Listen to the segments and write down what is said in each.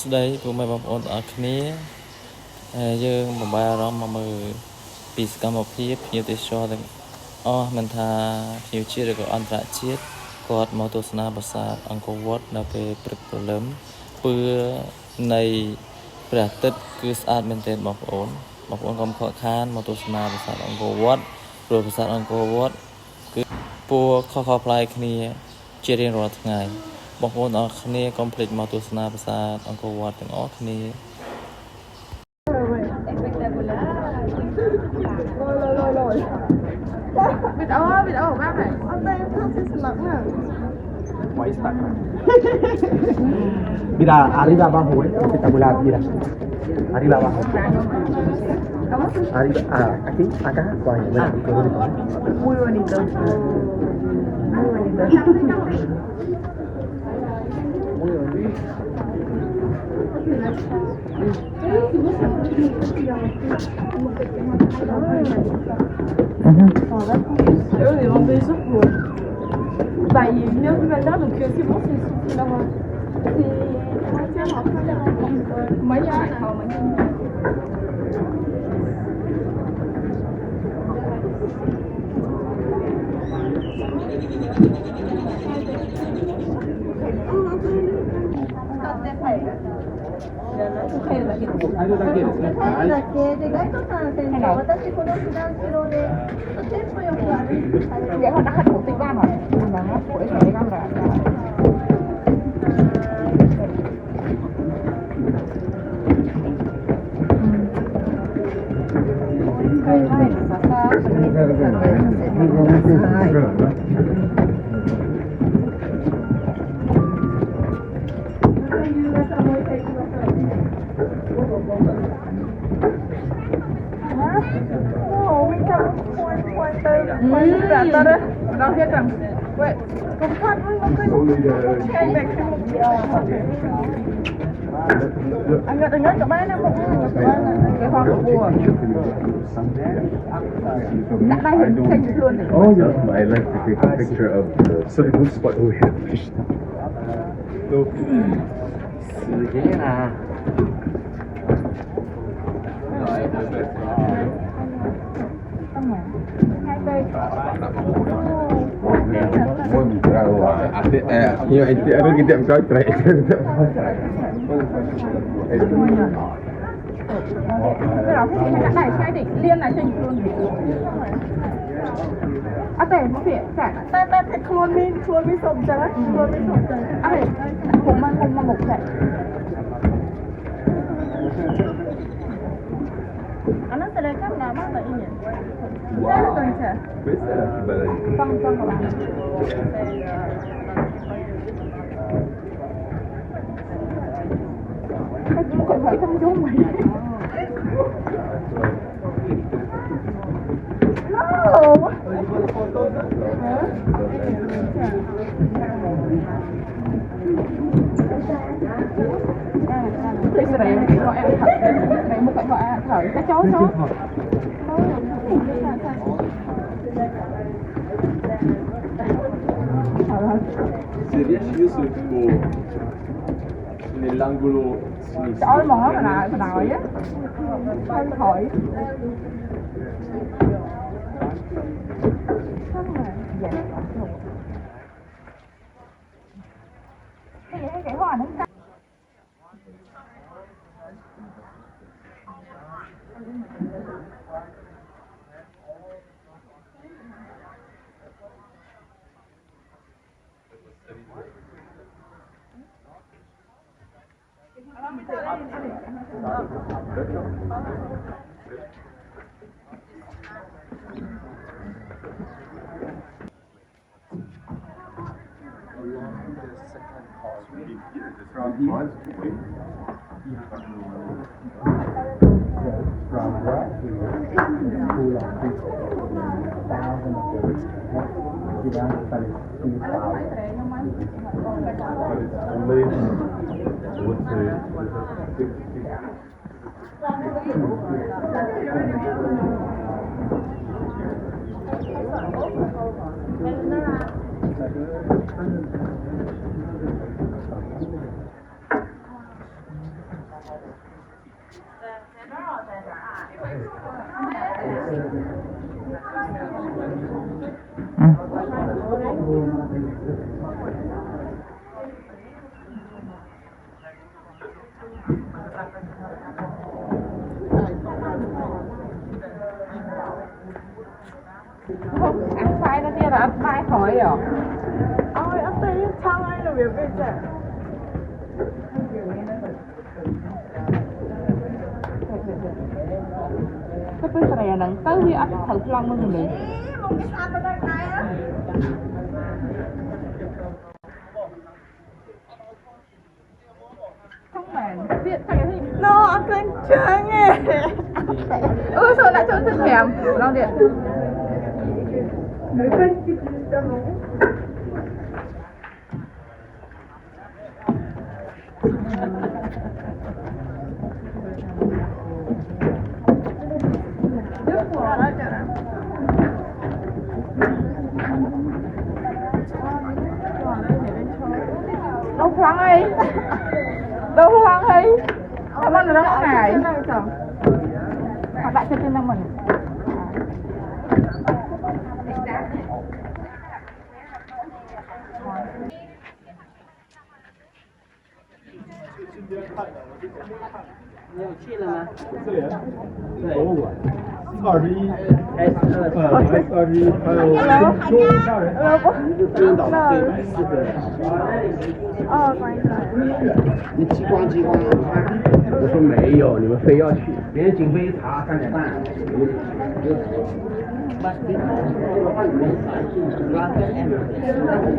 ស្ដីពុកម៉ែបងប្អូនទាំងអស់គ្នាយើងបំបីអារម្មណ៍មកមើលពីសកម្មភាពភ្ញៀវទេសចរទាំងអស់មិនថាភ្ញៀវជាតិឬក៏អន្តរជាតិគាត់មកទស្សនាប្រាសាទអង្គរវត្តនៅពេលព្រឹកព្រលឹមពឿនៃព្រះអាទិត្យគឺស្អាតមែនទែនបងប្អូនកុំខកខានមកទស្សនាប្រាសាទអង្គរវត្តព្រោះប្រាសាទអង្គរវត្តគឺពណ៌ខុសៗប្លែកគ្នាជារៀងរាល់ថ្ងៃបងប្អូនទាំងអស់គ្នាកុំភ្លេចមកទស្សនាប្រាសាទអង្គរវត្តទាំងអស់គ្នាVideo bác này. Anh đây thưa xin xin lỗi nè. Quay start. Mira, arriba abajo, espectacular, mira. Arriba abajo. Arriba, aquí, acá, mira, Muy bonito. Muy bonito. Eux, ils vendent des choses pour. Bah, il y a une heure du matin, donc c'est bon, c'est leur. C'est mấy giờ này họ mình. Vậy họ đã khẩn một tịch ban rồi. Mà nó của cái con là Đang thiết rằng vậy công phát nó cứ chạy về anh ngất cả ba năm một cái hoa của bùa đã đang hiện thành luôn này. Oh yeah, I like to take a picture of the certain spot we have fished. Look. Dễ là Nhiều anh chị ở cái tiệm coi trai. Cái đó thì mình đã đẩy xoay đỉnh liên lại trên luôn. À tệ nó phải chạy. Tệ clone mi sổng trời. Clone mi sổng trời. À tệ cũng mà một chạy. Anh nó sẽ lấy cách nào bác vậy nhỉ? Đây là tuần trẻ. Phong của bạn. Cái chú còn phải không giống mày. No. Thì sẽ này gọi em thật. Này một cái gọi thở cái chó. Se riesci io sono tipo nell'angolo sinistro. Trời ơi, mở mà nồi á. Không khỏi. Cái hoa nó cắt. From here. From right here, full of people, thousands of birds. You don't study in the cloud. ăn sai nó kia là ăn sai khỏi rồi. ôi anh thấy chăng ai là việc bây giờ cái cái này là tới với ăn thử long luôn rồi. Không mà biết cái gì. no anh thấy chưa nghe Sao lại cho tôi thèm long điện. Đâu khoáng ấy. Đâu khoáng ấy. Cảm ơn nó đã này. Họ đại cho tên năng mình. Sorry, sorry，还有说一下人，真的你激光，我说没有，你们非要去，别人警备查3点半。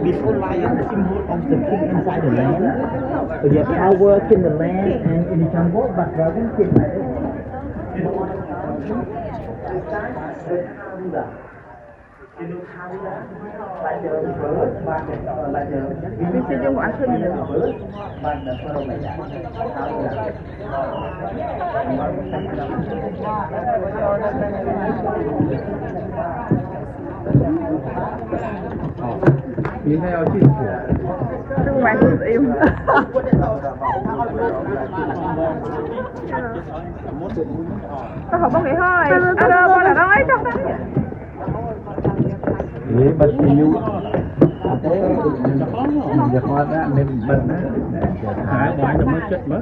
Before lion symbol of the king inside the land, the power in the land and in the jungle, but dragon king. Mình sẽ dùng ăn thơm nữa.明天要进去。 Đừng ngoan được im. Tao không có nghĩ thôi. Alo, con là đâu ấy trong đó. Ini bật yêu. Giờ hoa ra nên bật đó. Hả? Nói nó mất chết mất.